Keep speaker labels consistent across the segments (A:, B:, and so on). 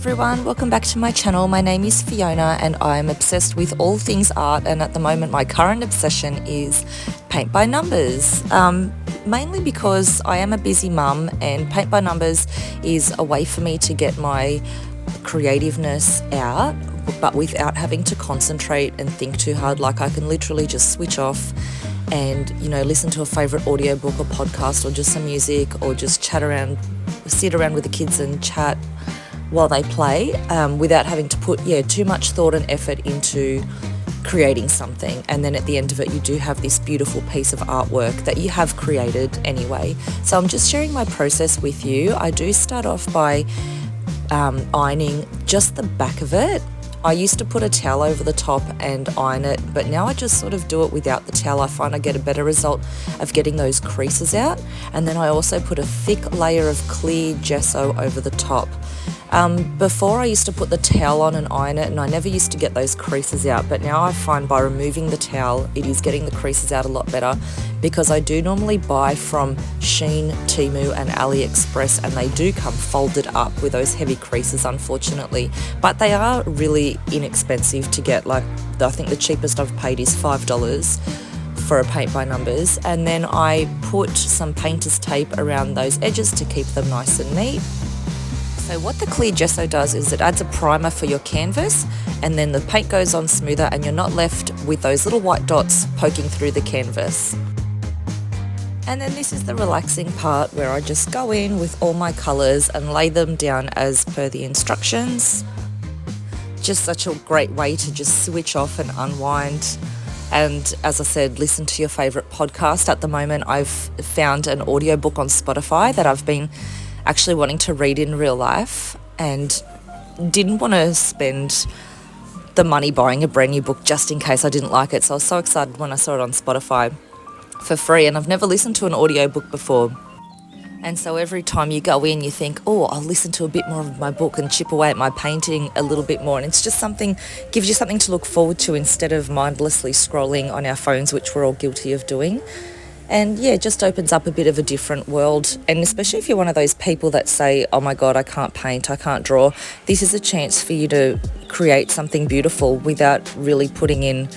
A: everyone, welcome back to my channel. My name is Fiona and I'm obsessed with all things art, and at the moment my current obsession is paint by numbers. Mainly because I am a busy mum and paint by numbers is a way for me to get my creativeness out, but without having to concentrate and think too hard. Like I can literally just switch off and, listen to a favourite audiobook or podcast or just some music, or just sit around with the kids and chat while they play, without having to put too much thought and effort into creating something. And then at the end of it, you do have this beautiful piece of artwork that you have created anyway. So I'm just sharing my process with you. I do start off by ironing just the back of it. I used to put a towel over the top and iron it, but now I just sort of do it without the towel. I find I get a better result of getting those creases out. And then I also put a thick layer of clear gesso over the top. Before I used to put the towel on and iron it, and I never used to get those creases out, but now I find by removing the towel it is getting the creases out a lot better, because I do normally buy from Shein, Temu and AliExpress, and they do come folded up with those heavy creases, unfortunately, but they are really inexpensive to get. Like, I think the cheapest I've paid is $5 for a paint by numbers. And then I put some painter's tape around those edges to keep them nice and neat. So what the clear gesso does is it adds a primer for your canvas, and then the paint goes on smoother and you're not left with those little white dots poking through the canvas. And then this is the relaxing part, where I just go in with all my colours and lay them down as per the instructions. Just such a great way to just switch off and unwind. And as I said, listen to your favourite podcast. At the moment I've found an audiobook on Spotify that I've been actually wanting to read in real life, and didn't want to spend the money buying a brand new book just in case I didn't like it. So I was so excited when I saw it on Spotify for free, and I've never listened to an audiobook before. And so every time you go in, you think, oh, I'll listen to a bit more of my book and chip away at my painting a little bit more. And it's just gives you something to look forward to instead of mindlessly scrolling on our phones, which we're all guilty of doing. And it just opens up a bit of a different world. And especially if you're one of those people that say, oh my God, I can't paint, I can't draw, this is a chance for you to create something beautiful without really putting in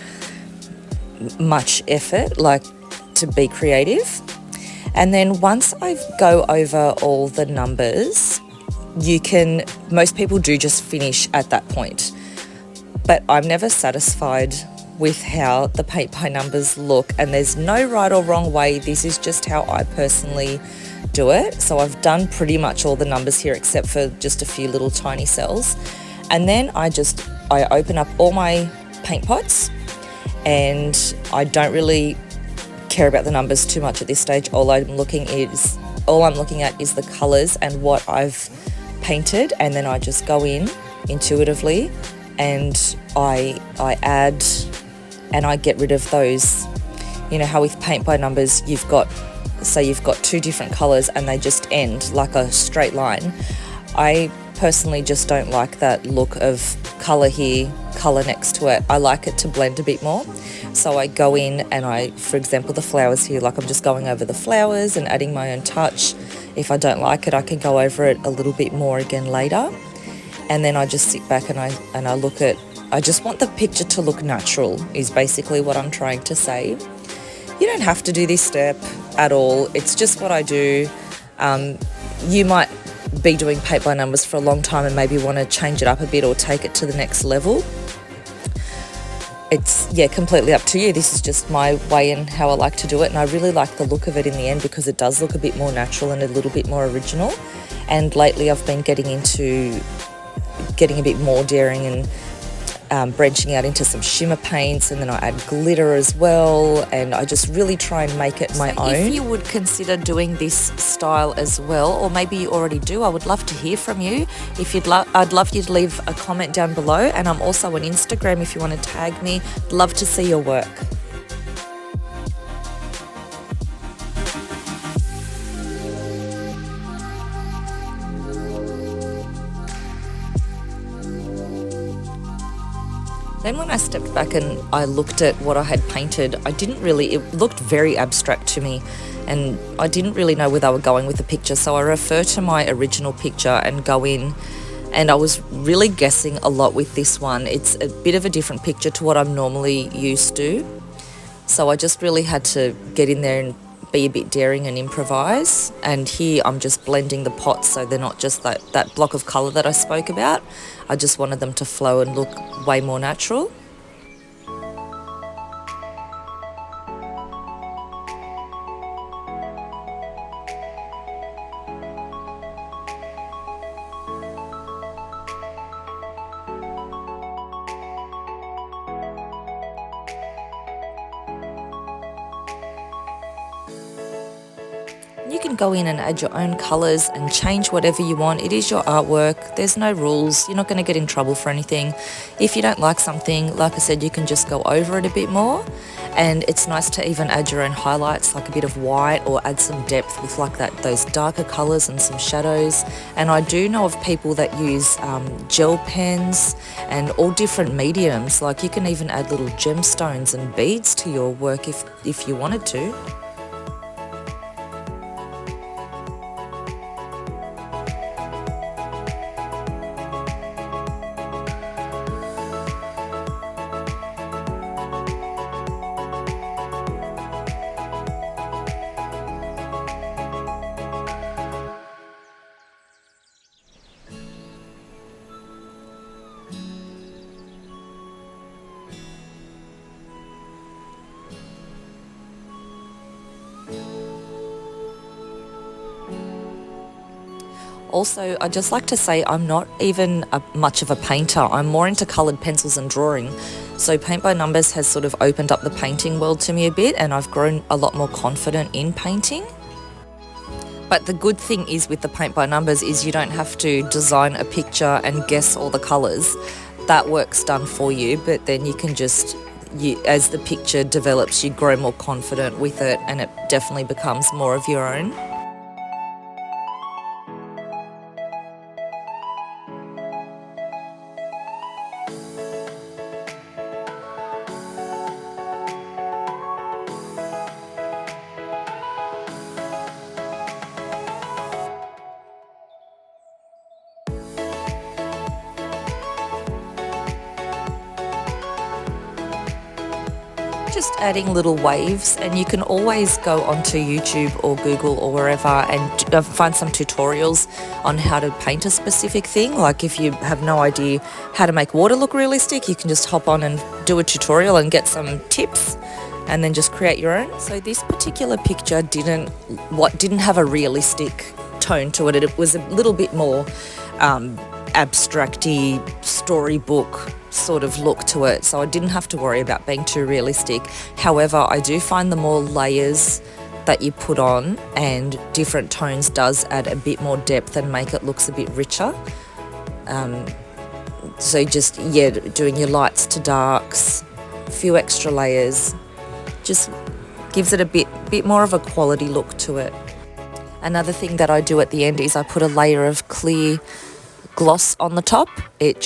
A: much effort, like to be creative. And then once I go over all the numbers, most people do just finish at that point. But I'm never satisfied with how the paint by numbers look, and there's no right or wrong way. This is just how I personally do it. So I've done pretty much all the numbers here except for just a few little tiny cells, and then I open up all my paint pots, and I don't really care about the numbers too much at this stage. All I'm looking at is the colors and what I've painted, and then I just go in intuitively and I add and I get rid of those. You know how with paint by numbers you've got two different colors and they just end like a straight line. I personally just don't like that look of color here, color next to it. I like it to blend a bit more. So I go in and for example, the flowers here, like I'm just going over the flowers and adding my own touch. If I don't like it, I can go over it a little bit more again later. And then I just sit back and I look at, I just want the picture to look natural, is basically what I'm trying to say. You don't have to do this step at all. It's just what I do. You might be doing paint by numbers for a long time and maybe want to change it up a bit or take it to the next level. It's completely up to you. This is just my way and how I like to do it, and I really like the look of it in the end because it does look a bit more natural and a little bit more original. And lately I've been getting into getting a bit more daring and branching out into some shimmer paints, and then I add glitter as well, and I just really try and make it my own. If you would consider doing this style as well, or maybe you already do, I would love to hear from you. I'd love you to leave a comment down below, and I'm also on Instagram if you want to tag me. Love to see your work. Then when I stepped back and I looked at what I had painted, it looked very abstract to me, and I didn't really know where they were going with the picture. So I refer to my original picture and go in and I was really guessing a lot with this one. It's a bit of a different picture to what I'm normally used to, so I just really had to get in there and be a bit daring and improvise. And here I'm just blending the pots so they're not just that block of colour that I spoke about. I just wanted them to flow and look way more natural. You can go in and add your own colours and change whatever you want. It is your artwork. There's no rules. You're not going to get in trouble for anything. If you don't like something, like I said, you can just go over it a bit more. And it's nice to even add your own highlights, like a bit of white, or add some depth with like those darker colours and some shadows. And I do know of people that use gel pens and all different mediums. Like you can even add little gemstones and beads to your work if you wanted to. Also, I'd just like to say I'm not even much of a painter. I'm more into coloured pencils and drawing. So Paint by Numbers has sort of opened up the painting world to me a bit, and I've grown a lot more confident in painting. But the good thing is with the Paint by Numbers is you don't have to design a picture and guess all the colours. That work's done for you, but then you can just, as the picture develops, you grow more confident with it, and it definitely becomes more of your own. Just adding little waves, and you can always go onto YouTube or Google or wherever and find some tutorials on how to paint a specific thing. Like if you have no idea how to make water look realistic, you can just hop on and do a tutorial and get some tips and then just create your own. So this particular picture didn't have a realistic tone to it. It was a little bit more abstract-y storybook sort of look to it, so I didn't have to worry about being too realistic. However, I do find the more layers that you put on and different tones does add a bit more depth and make it looks a bit richer. So just, yeah, doing your lights to darks, a few extra layers, just gives it a bit more of a quality look to it. Another thing that I do at the end is I put a layer of clear gloss on the top. It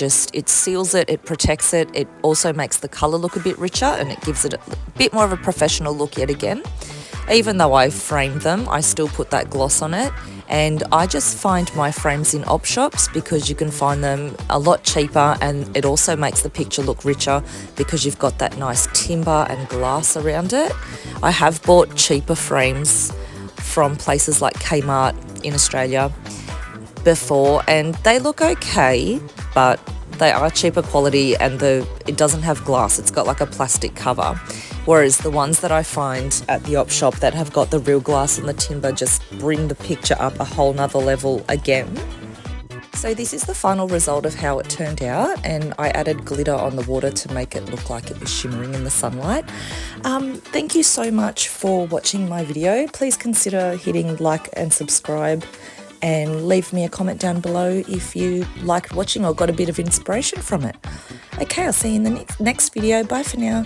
A: seals it, it protects it, it also makes the colour look a bit richer, and it gives it a bit more of a professional look yet again. Even though I framed them, I still put that gloss on it, and I just find my frames in op shops because you can find them a lot cheaper, and it also makes the picture look richer because you've got that nice timber and glass around it. I have bought cheaper frames from places like Kmart in Australia before, and they look okay, but they are cheaper quality, and it doesn't have glass, it's got like a plastic cover, whereas the ones that I find at the op shop that have got the real glass and the timber just bring the picture up a whole nother level again. So this is the final result of how it turned out, and I added glitter on the water to make it look like it was shimmering in the sunlight. Thank you so much for watching my video. Please consider hitting like and subscribe, and leave me a comment down below if you liked watching or got a bit of inspiration from it. Okay, I'll see you in the next video. Bye for now.